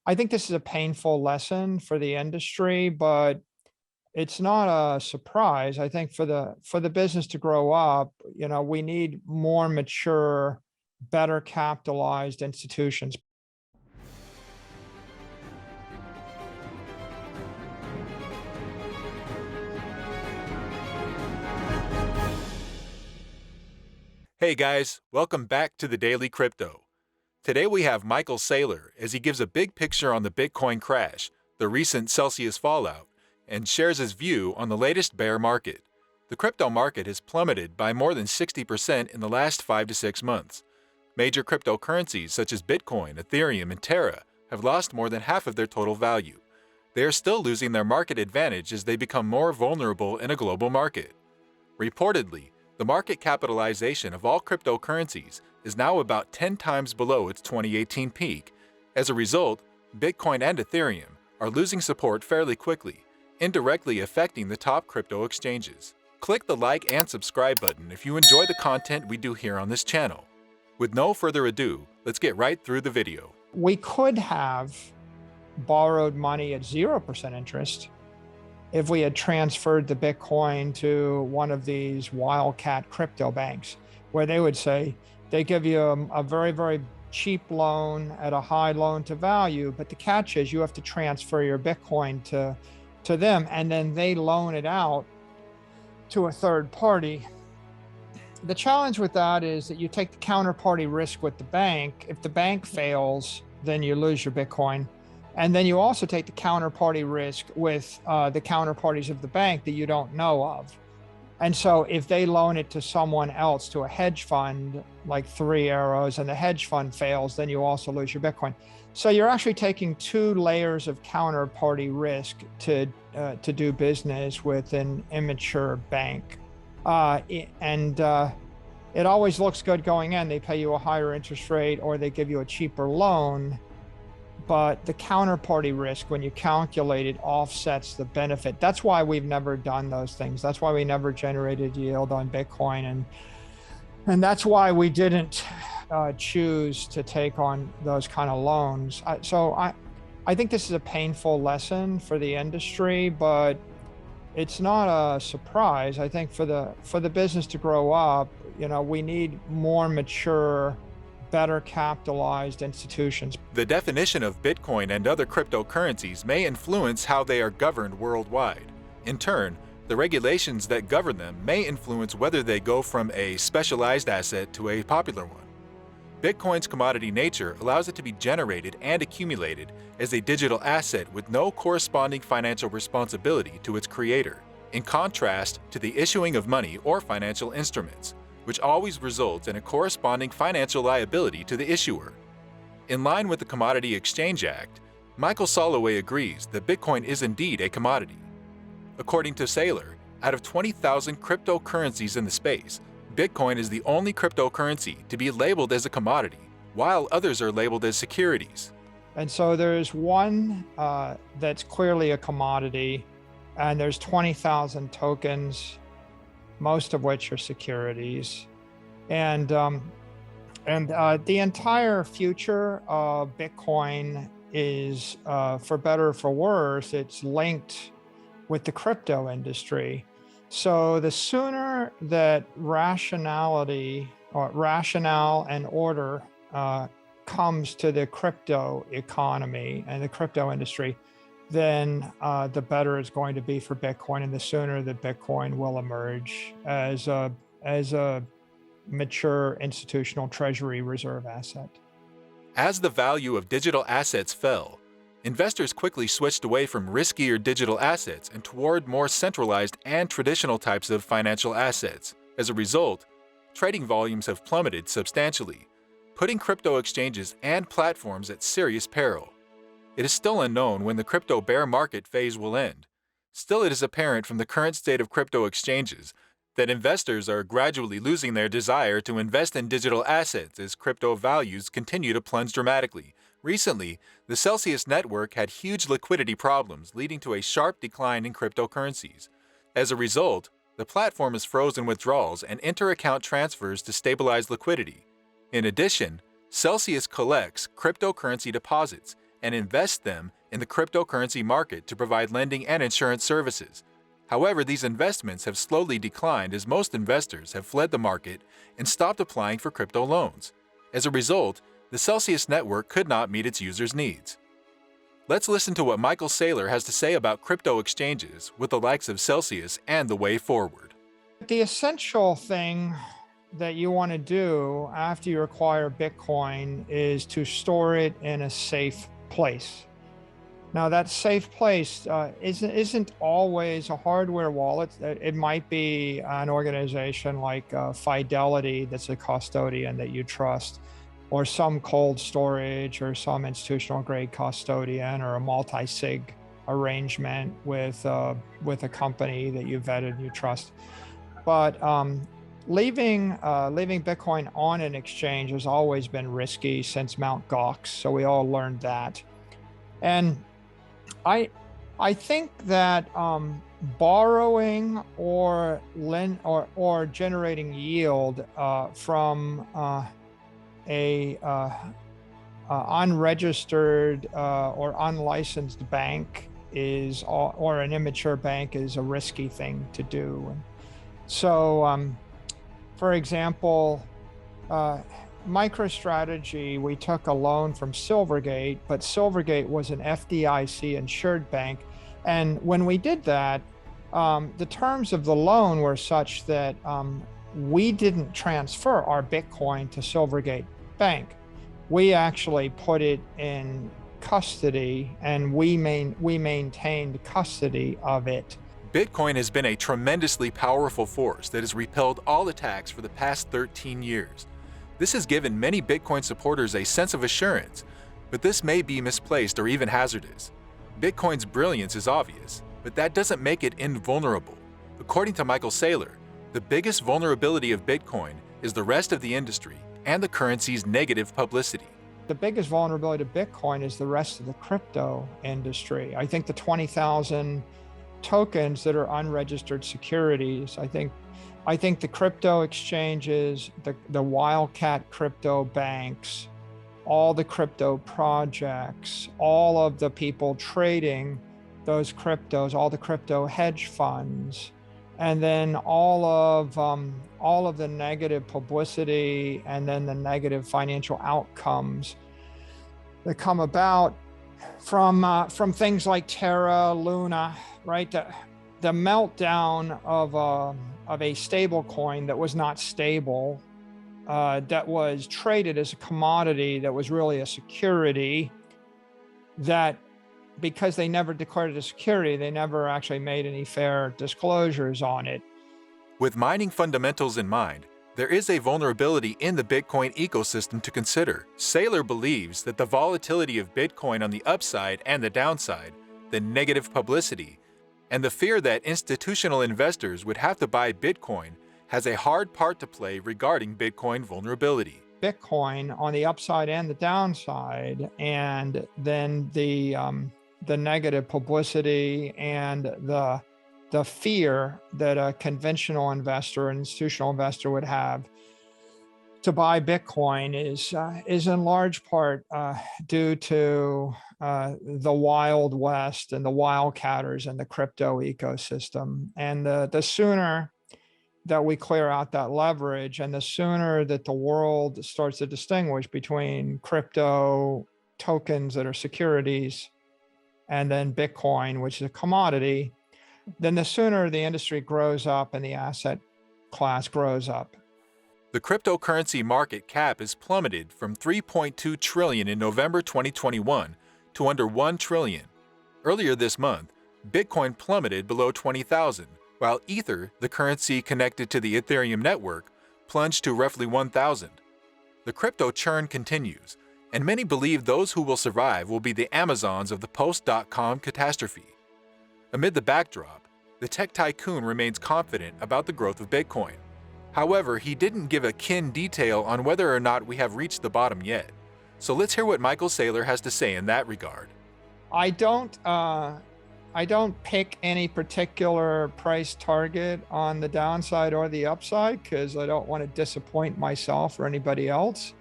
I think this is a painful lesson for the industry, but it's not a surprise. I think for the business to grow up, we need more mature, better capitalized institutions. Hey guys, welcome back to the Daily Crypto. Today we have Michael Saylor as he gives a big picture on the Bitcoin crash, the recent Celsius fallout, and shares his view on the latest bear market. The crypto market has plummeted by more than 60% in the last 5 to 6 months. Major cryptocurrencies such as Bitcoin, Ethereum, and Terra have lost more than half of their total value. They are still losing their market advantage as they become more vulnerable in a global market. Reportedly, the market capitalization of all cryptocurrencies is now about 10 times below its 2018 peak. As a result, Bitcoin and Ethereum are losing support fairly quickly, indirectly affecting the top crypto exchanges. Click the like and subscribe button if you enjoy the content we do here on this channel. With no further ado, let's get right through the video. We could have borrowed money at 0% interest if we had transferred the Bitcoin to one of these wildcat crypto banks, where they would say they give you a very, very cheap loan at a high loan to value, but the catch is you have to transfer your Bitcoin to them, and then they loan it out to a third party. The challenge with that is that you take the counterparty risk with the bank. If the bank fails, then you lose your Bitcoin. And then you also take the counterparty risk with the counterparties of the bank that you don't know of. And so if they loan it to someone else, to a hedge fund like Three Arrows, and the hedge fund fails, then you also lose your Bitcoin. So you're actually taking two layers of counterparty risk to do business with an immature bank. It always looks good going in. They pay you a higher interest rate or they give you a cheaper loan. But the counterparty risk, when you calculate it, offsets the benefit. That's why we've never done those things. That's why we never generated yield on Bitcoin. And that's why we didn't choose to take on those kind of loans. I think this is a painful lesson for the industry, but it's not a surprise. I think for the business to grow up, we need more mature, better capitalized institutions. The definition of Bitcoin and other cryptocurrencies may influence how they are governed worldwide. In turn, the regulations that govern them may influence whether they go from a specialized asset to a popular one. Bitcoin's commodity nature allows it to be generated and accumulated as a digital asset with no corresponding financial responsibility to its creator, in contrast to the issuing of money or financial instruments, which always results in a corresponding financial liability to the issuer. In line with the Commodity Exchange Act, Michael Saylor agrees that Bitcoin is indeed a commodity. According to Saylor, out of 20,000 cryptocurrencies in the space, Bitcoin is the only cryptocurrency to be labeled as a commodity, while others are labeled as securities. And so there's one that's clearly a commodity, and there's 20,000 tokens, most of which are securities. And the entire future of Bitcoin is, for better or for worse, it's linked with the crypto industry. So the sooner that rationale and order comes to the crypto economy and the crypto industry, then the better it's going to be for Bitcoin, and the sooner that Bitcoin will emerge as a mature institutional treasury reserve asset. As the value of digital assets fell, investors quickly switched away from riskier digital assets and toward more centralized and traditional types of financial assets. As a result, trading volumes have plummeted substantially, putting crypto exchanges and platforms at serious peril. It is still unknown when the crypto bear market phase will end. Still, it is apparent from the current state of crypto exchanges that investors are gradually losing their desire to invest in digital assets as crypto values continue to plunge dramatically. Recently, the Celsius network had huge liquidity problems, leading to a sharp decline in cryptocurrencies. As a result, the platform has frozen withdrawals and inter-account transfers to stabilize liquidity. In addition, Celsius collects cryptocurrency deposits and invest them in the cryptocurrency market to provide lending and insurance services. However, these investments have slowly declined as most investors have fled the market and stopped applying for crypto loans. As a result, the Celsius network could not meet its users' needs. Let's listen to what Michael Saylor has to say about crypto exchanges with the likes of Celsius and the way forward. The essential thing that you want to do after you acquire Bitcoin is to store it in a safe place. Now, that safe place isn't always a hardware wallet. It might be an organization like Fidelity that's a custodian that you trust, or some cold storage, or some institutional grade custodian, or a multi-sig arrangement with a company that you vetted and you trust. But leaving Bitcoin on an exchange has always been risky since Mt. Gox, so we all learned that. And I think that borrowing or generating yield from a unregistered or unlicensed bank or an immature bank is a risky thing to do. So, for example, Microstrategy, we took a loan from Silvergate, but Silvergate was an FDIC insured bank. And when we did that, the terms of the loan were such that we didn't transfer our Bitcoin to Silvergate Bank. We actually put it in custody, and we maintained custody of it. Bitcoin has been a tremendously powerful force that has repelled all attacks for the past 13 years. This has given many Bitcoin supporters a sense of assurance, but this may be misplaced or even hazardous. Bitcoin's brilliance is obvious, but that doesn't make it invulnerable. According to Michael Saylor, the biggest vulnerability of Bitcoin is the rest of the industry and the currency's negative publicity. The biggest vulnerability to Bitcoin is the rest of the crypto industry. I think the 20,000 tokens that are unregistered securities, I think the crypto exchanges, the wildcat crypto banks, all the crypto projects, all of the people trading those cryptos, all the crypto hedge funds, and then all of the negative publicity and then the negative financial outcomes that come about from things like Terra, Luna, right? The meltdown of a stable coin that was not stable, that was traded as a commodity that was really a security, that because they never declared it a security, they never actually made any fair disclosures on it. With mining fundamentals in mind, there is a vulnerability in the Bitcoin ecosystem to consider. Saylor believes that the volatility of Bitcoin on the upside and the downside, the negative publicity, and the fear that institutional investors would have to buy Bitcoin has a hard part to play regarding Bitcoin vulnerability. Bitcoin on the upside and the downside, and then the negative publicity and the fear that a conventional investor, an institutional investor would have to buy Bitcoin is in large part due to the Wild West and the wildcatters and the crypto ecosystem. And the sooner that we clear out that leverage, and the sooner that the world starts to distinguish between crypto tokens that are securities and then Bitcoin, which is a commodity, then the sooner the industry grows up and the asset class grows up. The cryptocurrency market cap has plummeted from $3.2 trillion in November 2021 to under $1 trillion. Earlier this month, Bitcoin plummeted below 20,000, while Ether, the currency connected to the Ethereum network, plunged to roughly 1,000. The crypto churn continues, and many believe those who will survive will be the Amazons of the post-dot-com catastrophe. Amid the backdrop, the tech tycoon remains confident about the growth of Bitcoin. However, he didn't give a keen detail on whether or not we have reached the bottom yet. So let's hear what Michael Saylor has to say in that regard. I don't pick any particular price target on the downside or the upside because I don't want to disappoint myself or anybody else.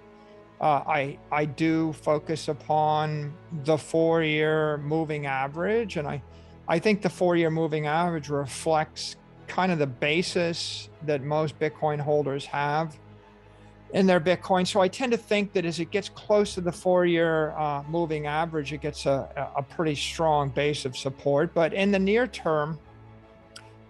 I do focus upon the 4-year moving average, and I think the 4-year moving average reflects kind of the basis that most Bitcoin holders have in their Bitcoin. So I tend to think that as it gets close to the 4-year moving average, it gets a pretty strong base of support. But in the near term,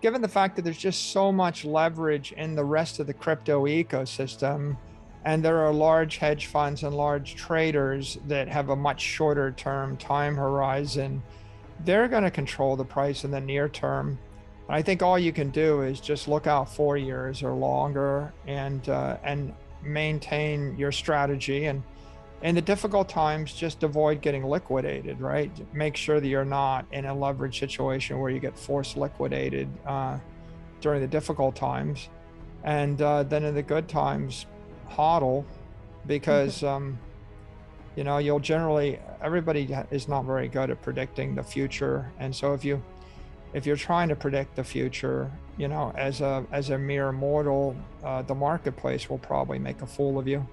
given the fact that there's just so much leverage in the rest of the crypto ecosystem, and there are large hedge funds and large traders that have a much shorter term time horizon, they're going to control the price in the near term. I think all you can do is just look out 4 years or longer and maintain your strategy. And in the difficult times, just avoid getting liquidated, right? Make sure that you're not in a leverage situation where you get forced liquidated during the difficult times. And then in the good times, hodl, because you'll generally, everybody is not very good at predicting the future. And so if you're trying to predict the future, as a mere mortal, the marketplace will probably make a fool of you.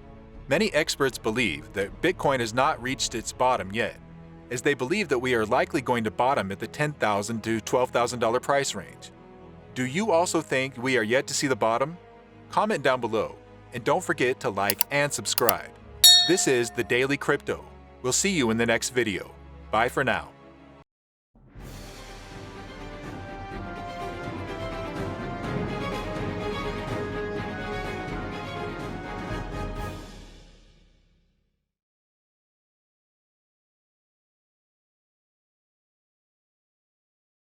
Many experts believe that Bitcoin has not reached its bottom yet, as they believe that we are likely going to bottom at the $10,000 to $12,000 price range. Do you also think we are yet to see the bottom? Comment down below, and don't forget to like and subscribe. This is The Daily Crypto. We'll see you in the next video. Bye for now.